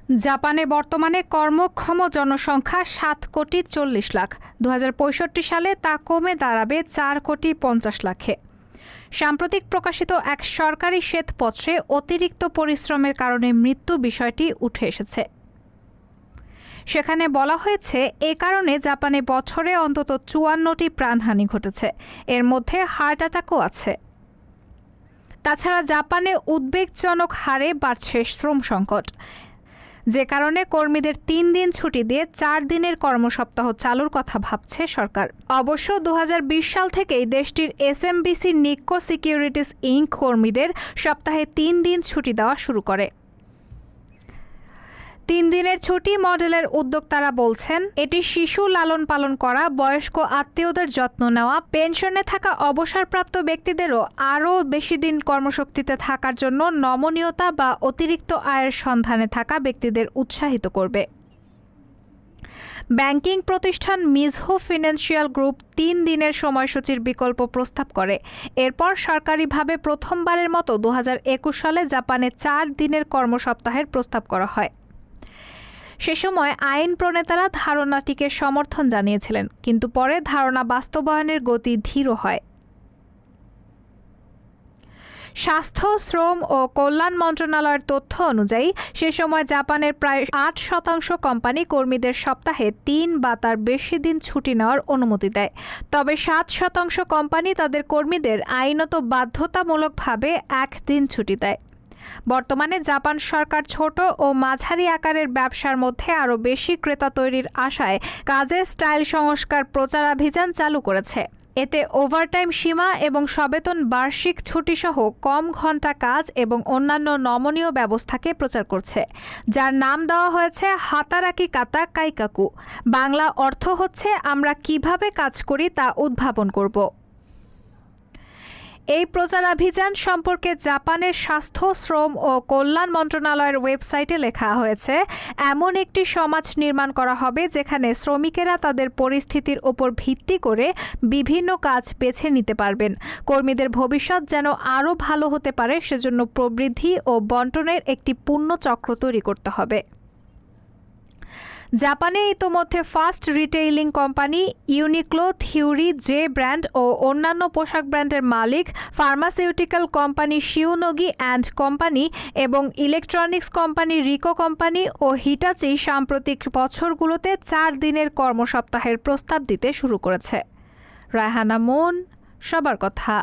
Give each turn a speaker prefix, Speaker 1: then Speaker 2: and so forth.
Speaker 1: জাপানে বর্তমানে কর্মক্ষম জনসংখ্যা 7,40,00,000। 2065 সালে তা কমে দাঁড়াবে 4,50,00,000-এ। সাম্প্রতিক প্রকাশিত এক সরকারি শ্বেতপত্রে অতিরিক্ত পরিশ্রমের কারণে মৃত্যু বিষয়টি উঠে এসেছে। সেখানে বলা হয়েছে, এ কারণে জাপানে বছরে অন্তত 54টি প্রাণহানি ঘটেছে, এর মধ্যে হার্ট অ্যাটাকও আছে। তাছাড়া জাপানে উদ্বেগজনক হারে বাড়ছে শ্রম সংকট, যে কারণে কর্মীদের 3 দিন ছুটি দিয়ে 4 দিনের কর্মসপ্তাহ চালুর কথা ভাবছে সরকার। অবশ্য 2020 সাল থেকেই দেশটির এসএমবিসি নিক্কো সিকিউরিটিস ইনক কর্মীদের সপ্তাহে 3 দিন ছুটি দেওয়া শুরু করে। 3 দিনের ছুটি মডেলের উদ্যোক্তারা বলছেন, এটি শিশু লালন পালন করা, বয়স্ক আত্মীয়দের যত্ন নেওয়া, পেনশনে থাকা অবসরপ্রাপ্ত ব্যক্তিদেরও আরও বেশি দিন কর্মশক্তিতে থাকার জন্য নমনীয়তা বা অতিরিক্ত আয়ের সন্ধানে থাকা ব্যক্তিদের উৎসাহিত করবে। ব্যাংকিং প্রতিষ্ঠান মিজহো ফিনান্সিয়াল গ্রুপ 3 দিনের সময়সূচির বিকল্প প্রস্তাব করে। এরপর সরকারিভাবে প্রথমবারের মতো 2021 সালে জাপানে 4 দিনের কর্মসপ্তাহের প্রস্তাব করা হয়। সে সময় আইন প্রণেতারা ধারণাটিকে সমর্থন জানিয়েছিলেন, কিন্তু পরে ধারণা বাস্তবায়নের গতি ধীর হয়। স্বাস্থ্য, শ্রম ও কল্যাণ মন্ত্রণালয়ের তথ্য অনুযায়ী সে সময় জাপানের প্রায় 8% কোম্পানি কর্মীদের সপ্তাহে 3 বা তার বেশি দিন ছুটি নেওয়ার অনুমতি দেয়। তবে 7% কোম্পানি তাদের কর্মীদের আইনত বাধ্যতামূলকভাবে 1 দিন ছুটি দেয়। বর্তমানে জাপান সরকার ছোট ও মাঝারি আকারের ব্যবসার মধ্যে আরও বেশি ক্রেতা তৈরির আশায় কাজের স্টাইল সংস্কার প্রচারাভিযান চালু করেছে। এতে ওভারটাইম সীমা এবং সবেতন বার্ষিক ছুটিসহ কম ঘন্টা কাজ এবং অন্যান্য নমনীয় ব্যবস্থাকে প্রচার করছে, যার নাম দেওয়া হয়েছে হাতারাকি কাতা কাইকাকু। বাংলা অর্থ হচ্ছে, আমরা কিভাবে কাজ করি তা উদ্ভাবন করব। এই প্রচারাভিযান সম্পর্কে জাপানের স্বাস্থ্য, শ্রম ও কল্যাণ মন্ত্রণালয়ের ওয়েবসাইটে লেখা হয়েছে, এমন একটি সমাজ নির্মাণ করা হবে যেখানে শ্রমিকেরা তাদের পরিস্থিতির ওপর ভিত্তি করে বিভিন্ন কাজ বেছে নিতে পারবেন। কর্মীদের ভবিষ্যৎ যেন আরও ভালো হতে পারে, সেজন্য প্রবৃদ্ধি ও বন্টনের একটি পূর্ণ চক্র তৈরি করতে হবে। জাপানে ইতোমধ্যে fast retailing company Uniqlo, Theory, J brand ও অন্যান্য পোশাক ব্র্যান্ডের মালিক, pharmaceutical company Shionogi and company এবং ইলেকট্রনিক্স কোম্পানি রিকো কোম্পানি ও হিটাচি সাম্প্রতিক বছরগুলোতে 4 দিনের কর্মসপ্তাহের প্রস্তাব দিতে শুরু করেছে। রায়হানা মুন, সবার কথা।